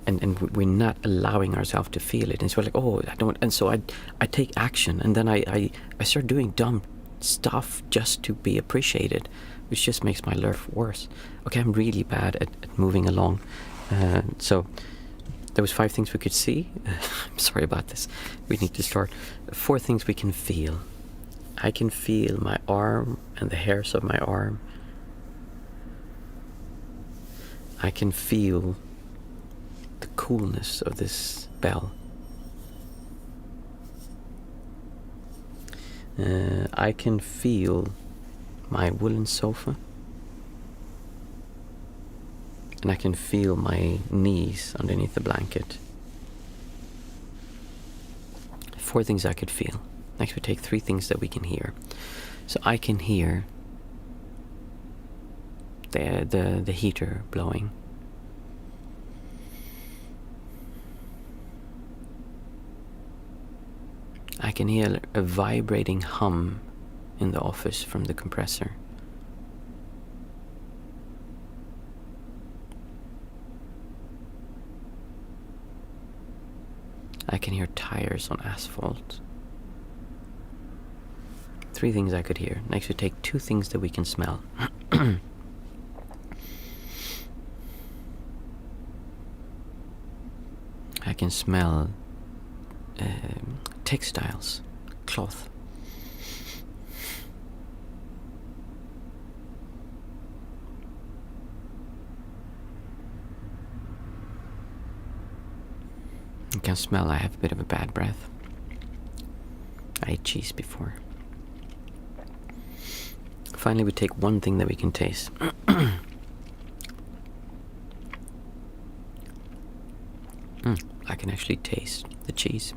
and we're not allowing ourselves to feel it. And so we're like, oh, I don't. And so I take action, and then I start doing dumb stuff just to be appreciated, which just makes my life worse. Okay, I'm really bad at moving along. So there was 5 things we could see. I'm sorry about this. We need to start. 4 things we can feel. I can feel my arm and the hairs of my arm. I can feel the coolness of this bell. I can feel my woolen sofa. And I can feel my knees underneath the blanket. 4 things I could feel. Next we take 3 things that we can hear. So I can hear the heater blowing. I can hear a vibrating hum in the office from the compressor. I can hear tires on asphalt. 3 things I could hear. Next we take 2 things that we can smell. I can smell textiles, cloth. I can smell I have a bit of a bad breath. I ate cheese before. Finally, we take 1 thing that we can taste. I can actually taste the cheese.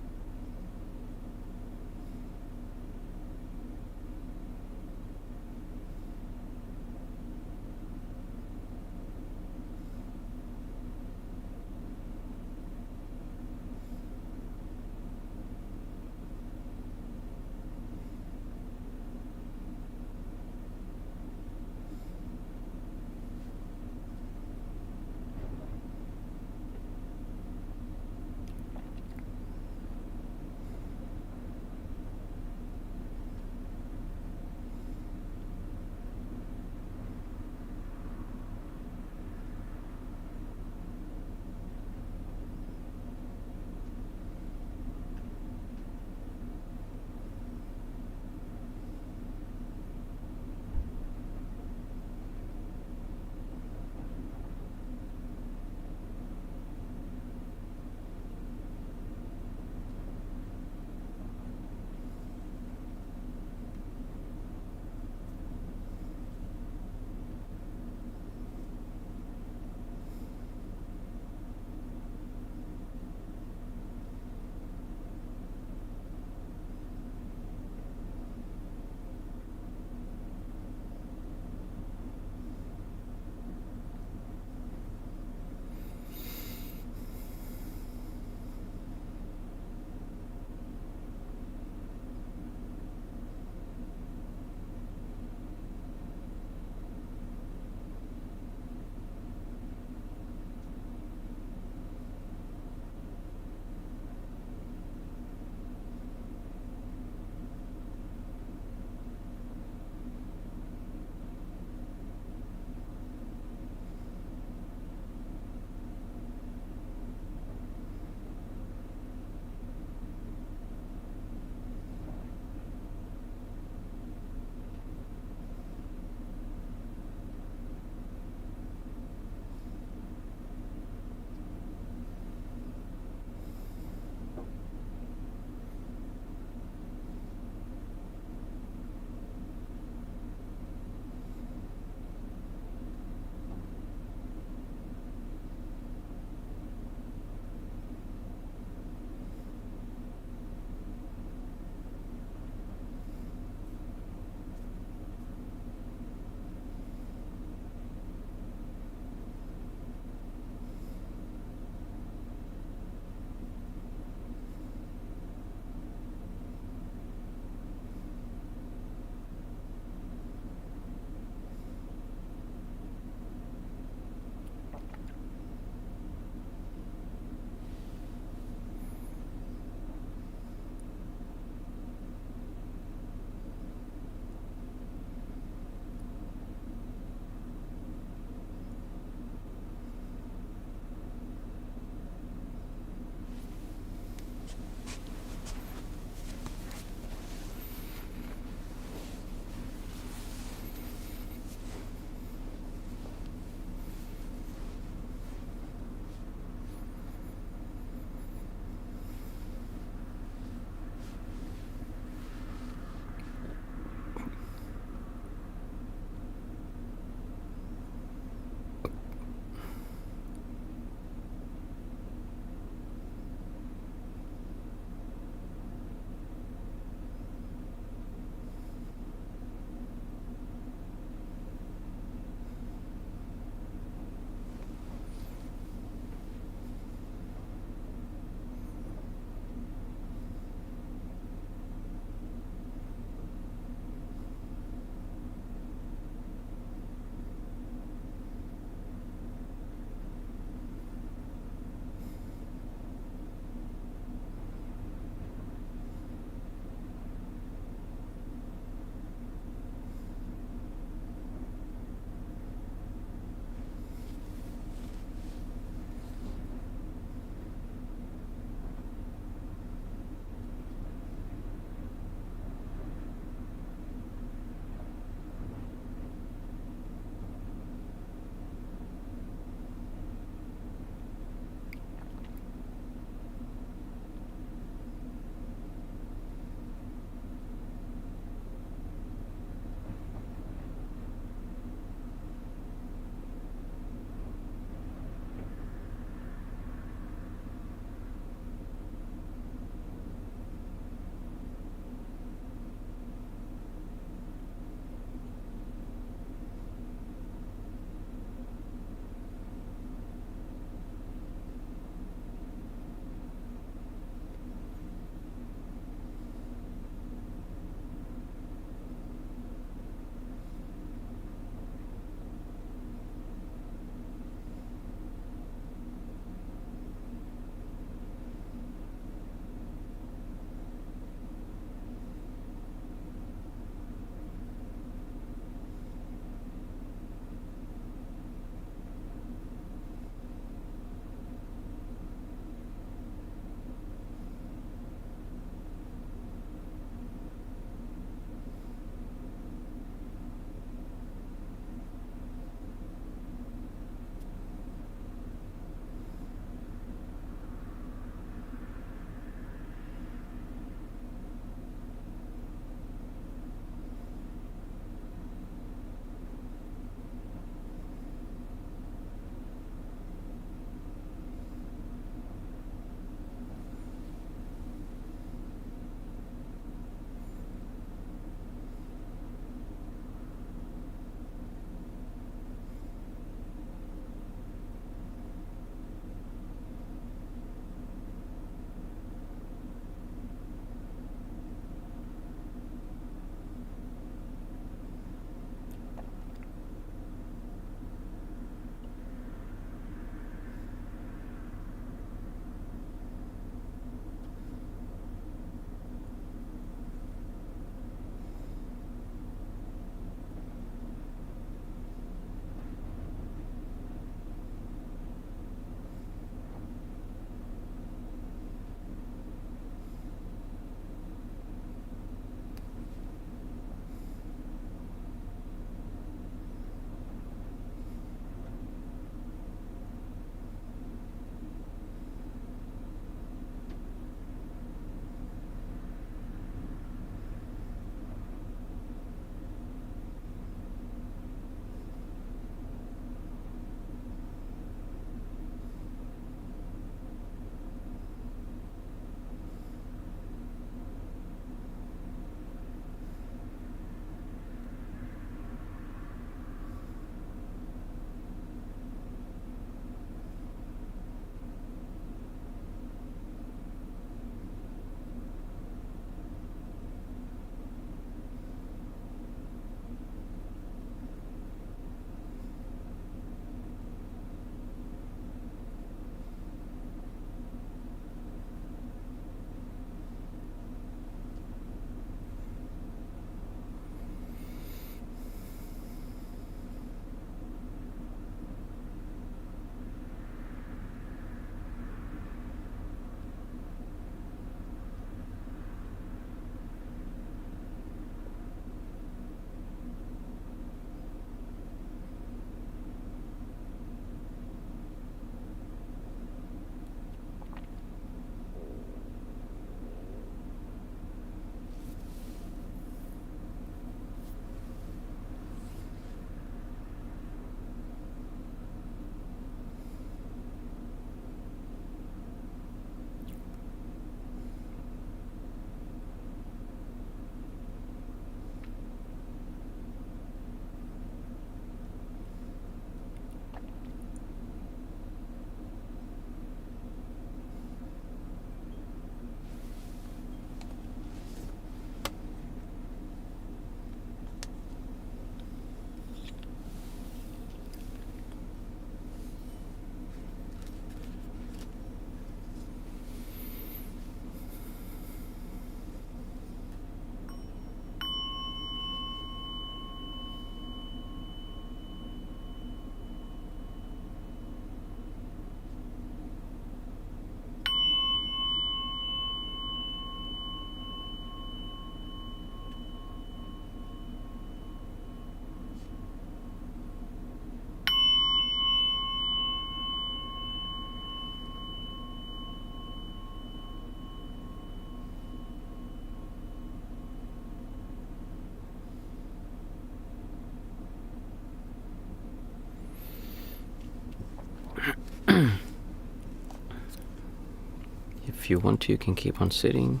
If you want to, you can keep on sitting.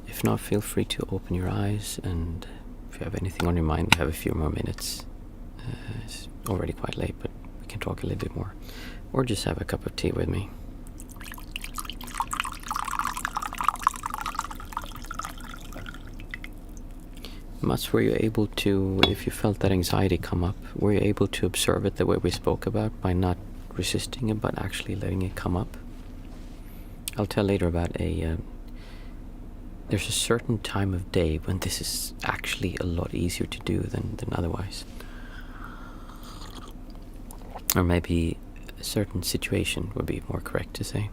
If not, feel free to open your eyes, and if you have anything on your mind, we have a few more minutes. It's already quite late, but we can talk a little bit more. Or just have a cup of tea with me. Mats, were you able to, if you felt that anxiety come up, were you able to observe it the way we spoke about, by not resisting it, but actually letting it come up? I'll tell later about there's a certain time of day when this is actually a lot easier to do than otherwise. Or maybe a certain situation would be more correct to say.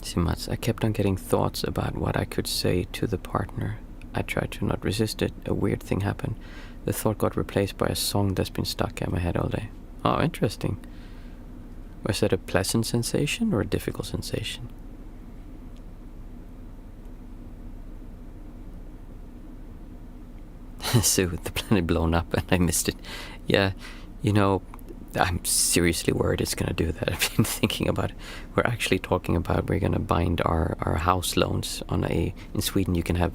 See, Mats, I kept on getting thoughts about what I could say to the partner. I tried to not resist it. A weird thing happened. The thought got replaced by a song that's been stuck in my head all day. Oh, interesting. Was that a pleasant sensation or a difficult sensation? So the planet blown up and I missed it. Yeah, you know, I'm seriously worried it's going to do that. I've been thinking about it. We're actually talking about we're going to bind our house loans on in Sweden you can have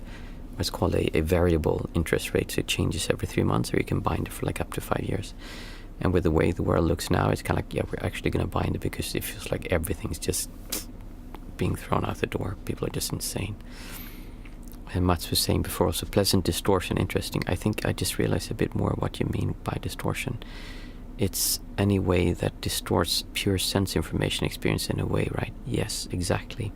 what's called a variable interest rate. So it changes every 3 months, or you can bind it for like up to 5 years. And with the way the world looks now, it's kind of like, yeah, we're actually going to bind it because it feels like everything's just being thrown out the door. People are just insane. And Mats was saying before also, pleasant distortion, interesting. I think I just realized a bit more what you mean by distortion. It's any way that distorts pure sense information experience in a way, right? Yes, exactly.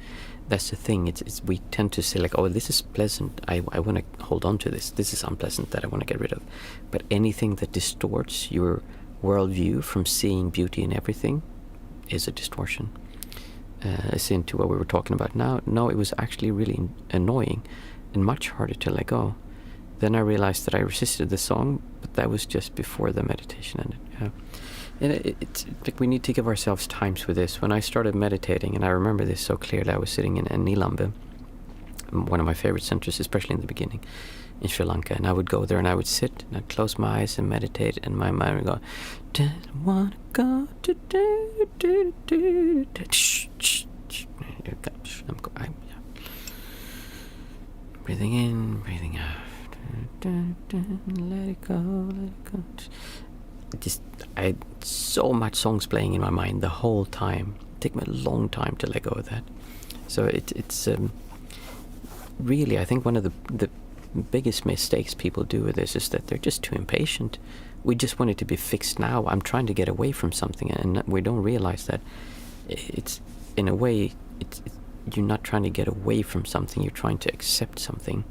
That's the thing. It's we tend to say like, oh, this is pleasant. I want to hold on to this. This is unpleasant that I want to get rid of. But anything that distorts your worldview from seeing beauty in everything is a distortion. As into what we were talking about now. No, it was actually really annoying and much harder to let go. Then I realized that I resisted the song, but that was just before the meditation ended. Yeah. And it's like we need to give ourselves times with this. When I started meditating, and I remember this so clearly, I was sitting in Nilambe, one of my favorite centers, especially in the beginning, in Sri Lanka, and I would go there and I would sit and I'd close my eyes and meditate, and my mind would go, didn't want to go breathing in, breathing out. Let it go, let it go. I had so much songs playing in my mind the whole time. It took me a long time to let go of that. So it's really, I think one of the biggest mistakes people do with this is that they're just too impatient. We just want it to be fixed now. I'm trying to get away from something, and we don't realize that it's, in a way, you're not trying to get away from something, you're trying to accept something.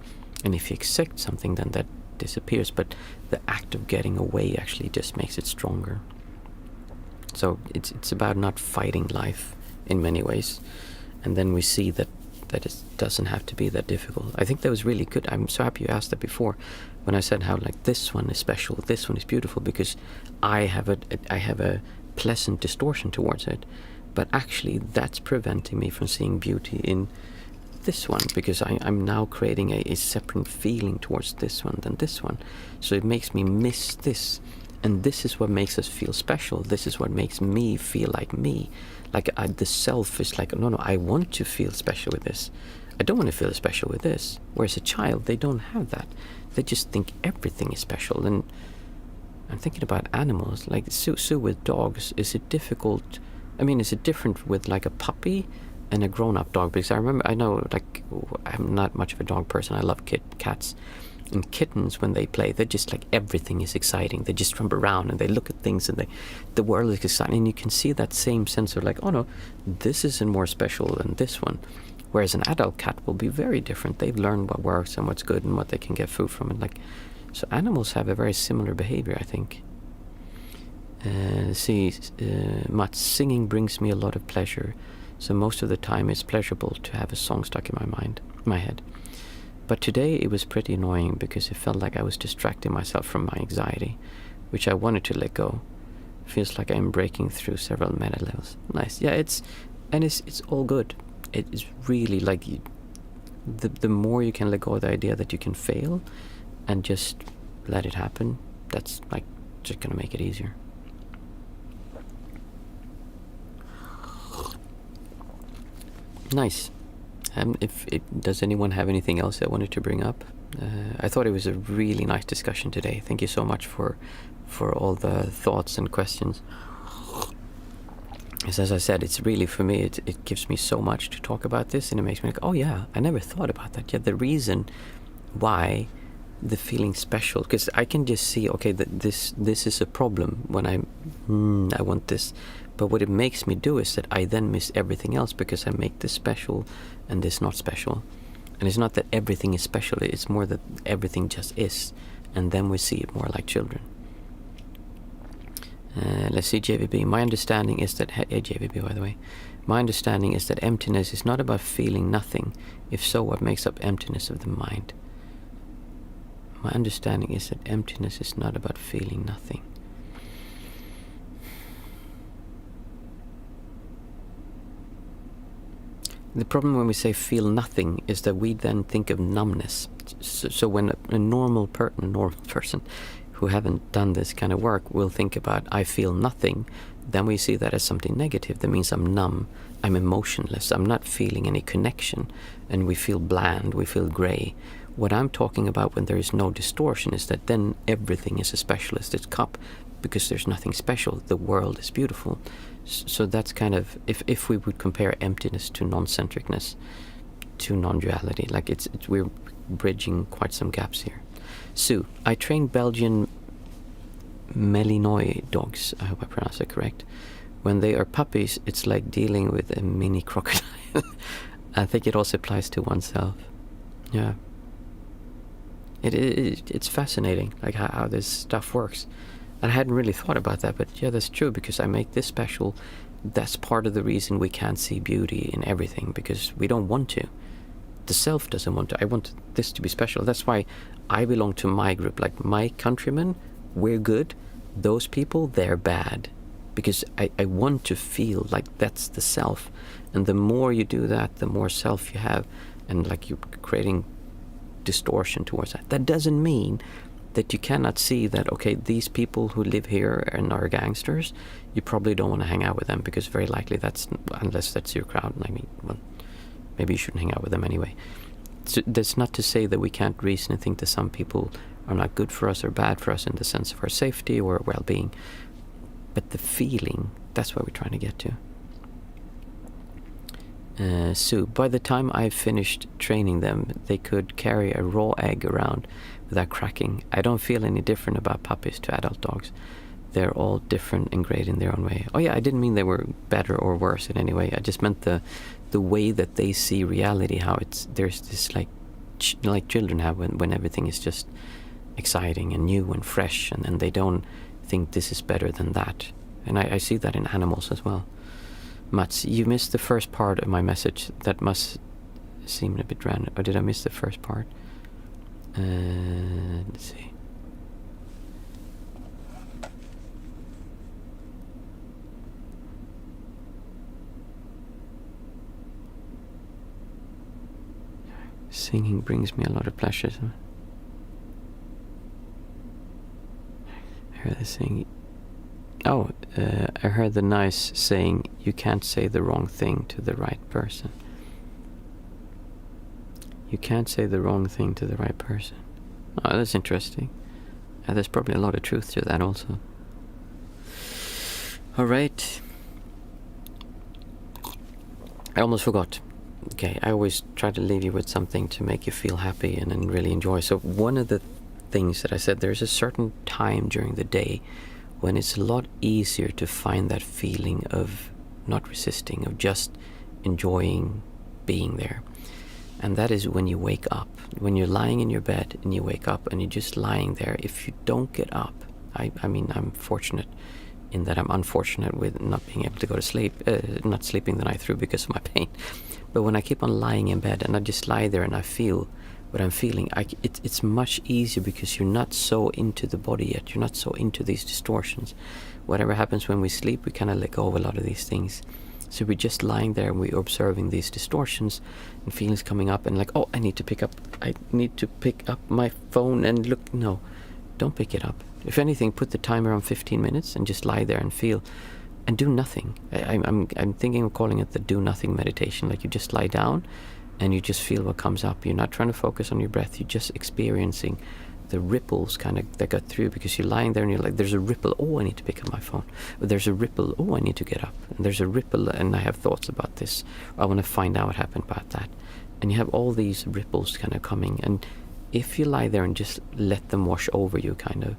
And if you accept something, then that disappears, but the act of getting away actually just makes it stronger. So it's about not fighting life in many ways, and then we see that it doesn't have to be that difficult. I think that was really good. I'm so happy you asked that before, when I said how like this one is special, this one is beautiful, because I have a pleasant distortion towards it, but actually that's preventing me from seeing beauty in this one, because I'm now creating a separate feeling towards this one than this one. So it makes me miss this, and this is what makes us feel special. This is what makes me feel like me. Like the self is like, no, I want to feel special with this. I don't want to feel special with this. Whereas a child, they don't have that. They just think everything is special. And I'm thinking about animals, like Sue with dogs. Is it difficult? I mean, is it different with like a puppy and a grown-up dog? Because I know, like, I'm not much of a dog person. I love cats. And kittens, when they play, they're just like, everything is exciting. They just jump around and they look at things, and the world is exciting. And you can see that same sense of like, oh no, this isn't more special than this one. Whereas an adult cat will be very different. They've learned what works and what's good and what they can get food from. And like, so animals have a very similar behavior, I think. Mats, singing brings me a lot of pleasure. So most of the time it's pleasurable to have a song stuck in my head. But today it was pretty annoying because it felt like I was distracting myself from my anxiety, which I wanted to let go. Feels like I'm breaking through several meta levels. Nice. Yeah, it's all good. it's really like the more you can let go of the idea that you can fail and just let it happen, that's like just gonna make it easier. Nice. Does anyone have anything else they wanted to bring up? I thought it was a really nice discussion today. Thank you so much for all the thoughts and questions. As I said, it's really, for me, it gives me so much to talk about this, and it makes me like, oh yeah, I never thought about that. Yeah, the reason why the feeling special, because I can just see, okay, that this is a problem when I want this. But what it makes me do is that I then miss everything else because I make this special and this not special. And it's not that everything is special, it's more that everything just is. And then we see it more like children. Let's see, JVB. My understanding is that... Hey, JVB, by the way. My understanding is that emptiness is not about feeling nothing. If so, what makes up emptiness of the mind? My understanding is that emptiness is not about feeling nothing. The problem when we say feel nothing is that we then think of numbness. So when a normal person who haven't done this kind of work will think about, I feel nothing, then we see that as something negative. That means I'm numb, I'm emotionless, I'm not feeling any connection, and we feel bland, we feel grey. What I'm talking about when there is no distortion is that then everything is a specialistic cup, because there's nothing special. The world is beautiful. So that's kind of, if we would compare emptiness to non-centricness, to non-duality, like we're bridging quite some gaps here. Sue, I train Belgian Malinois dogs, I hope I pronounced that correct. When they are puppies, it's like dealing with a mini crocodile. I think it also applies to oneself. Yeah. It's fascinating, like how this stuff works. I hadn't really thought about that, but yeah, that's true, because I make this special. That's part of the reason we can't see beauty in everything, because we don't want to. The self doesn't want to. I want this to be special. That's why I belong to my group. Like, my countrymen, we're good. Those people, they're bad. Because I want to feel like that's the self. And the more you do that, the more self you have. And like you're creating distortion towards that. That doesn't mean that you cannot see that, okay, these people who live here and are gangsters, you probably don't want to hang out with them, because very likely unless that's your crowd, and I mean, well, maybe you shouldn't hang out with them anyway. So that's not to say that we can't reason and think that some people are not good for us or bad for us in the sense of our safety or well-being. But the feeling, that's what we're trying to get to. Sue, by the time I finished training them, they could carry a raw egg around without cracking. I don't feel any different about puppies to adult dogs. They're all different and great in their own way. Oh yeah, I didn't mean they were better or worse in any way. I just meant the way that they see reality, how there's this like children have when everything is just exciting and new and fresh, and they don't think this is better than that. And I see that in animals as well. Mats, you missed the first part of my message. That must seem a bit random. Or did I miss the first part? Let's see. Singing brings me a lot of pleasure. I heard the singing. Oh, I heard the nice saying, you can't say the wrong thing to the right person. You can't say the wrong thing to the right person. Oh, that's interesting. There's probably a lot of truth to that also. Alright. I almost forgot. Okay, I always try to leave you with something to make you feel happy and really enjoy. So one of the things that I said, there's a certain time during the day when it's a lot easier to find that feeling of not resisting, of just enjoying being there. And that is when you wake up. When you're lying in your bed and you wake up and you're just lying there. If you don't get up, I mean, I'm fortunate in that I'm unfortunate with not being able to go to sleep, not sleeping the night through because of my pain. But when I keep on lying in bed and I just lie there and I feel what I'm feeling, it's much easier because you're not so into the body yet. You're not so into these distortions. Whatever happens when we sleep, we kind of let go of a lot of these things. So we're just lying there and we're observing these distortions and feelings coming up, and like, oh, I need to pick up my phone and look. No, don't pick it up. If anything, put the timer on 15 minutes and just lie there and feel and do nothing. I'm thinking of calling it the do nothing meditation. Like, you just lie down and you just feel what comes up. You're not trying to focus on your breath. You're just experiencing the ripples kind of that got through, because you're lying there and you're like, there's a ripple, oh, I need to pick up my phone. Or there's a ripple, oh, I need to get up. And there's a ripple, and I have thoughts about this. I want to find out what happened about that. And you have all these ripples kind of coming. And if you lie there and just let them wash over you, kind of,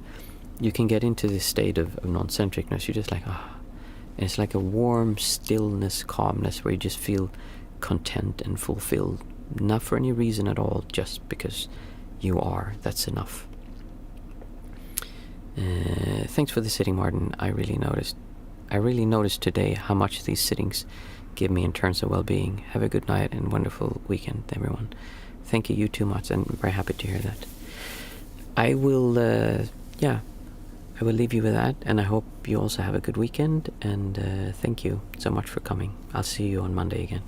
you can get into this state of non-centricness. You're just like, ah. And it's like a warm stillness, calmness, where you just feel content and fulfilled. Not for any reason at all, just because you are. That's enough. Thanks for the sitting, Martin. I really noticed today how much these sittings give me in terms of well-being. Have a good night and wonderful weekend, everyone. Thank you too much. I'm very happy to hear that. I will leave you with that, and I hope you also have a good weekend, and thank you so much for coming. I'll see you on Monday again.